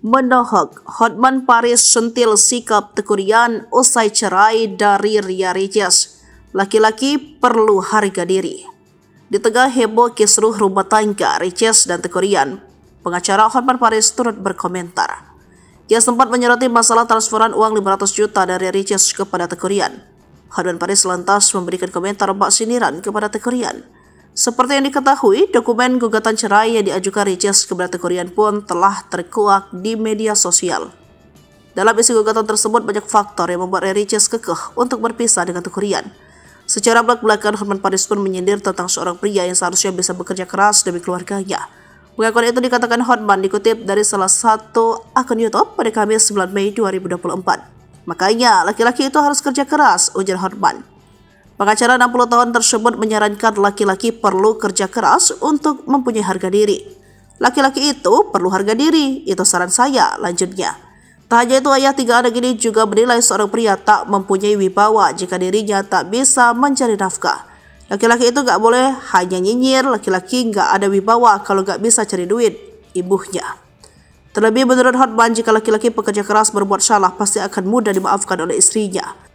Menohok, Hotman Paris sentil sikap Teuku Ryan usai cerai dari Ria Ricis. Laki-laki perlu harga diri. Di tengah heboh kisruh rumah tangga Ricis dan Teuku Ryan, pengacara Hotman Paris turut berkomentar. Ia sempat menyoroti masalah transferan uang 500 juta dari Ricis kepada Teuku Ryan. Hotman Paris lantas memberikan komentar bak sindiran kepada Teuku Ryan. Seperti yang diketahui, dokumen gugatan cerai yang diajukan Ricis kepada Teuku Ryan pun telah terkuak di media sosial. Dalam isi gugatan tersebut banyak faktor yang membuat Ricis kekeh untuk berpisah dengan Teuku Ryan. Secara belak-belakan, Hotman Paris pun menyindir tentang seorang pria yang seharusnya bisa bekerja keras demi keluarganya. Pengakuan itu dikatakan Hotman dikutip dari salah satu akun YouTube pada Kamis 9 Mei 2024. Makanya, laki-laki itu harus kerja keras, ujar Hotman. Pengacara 60 tahun tersebut menyarankan laki-laki perlu kerja keras untuk mempunyai harga diri. Laki-laki itu perlu harga diri, itu saran saya, lanjutnya. Tak hanya itu, ayah 3 anak ini juga menilai seorang pria tak mempunyai wibawa jika dirinya tak bisa mencari nafkah. Laki-laki itu gak boleh hanya nyinyir, laki-laki gak ada wibawa kalau gak bisa cari duit, ibunya. Terlebih menurut Hotman, jika laki-laki pekerja keras berbuat salah pasti akan mudah dimaafkan oleh istrinya.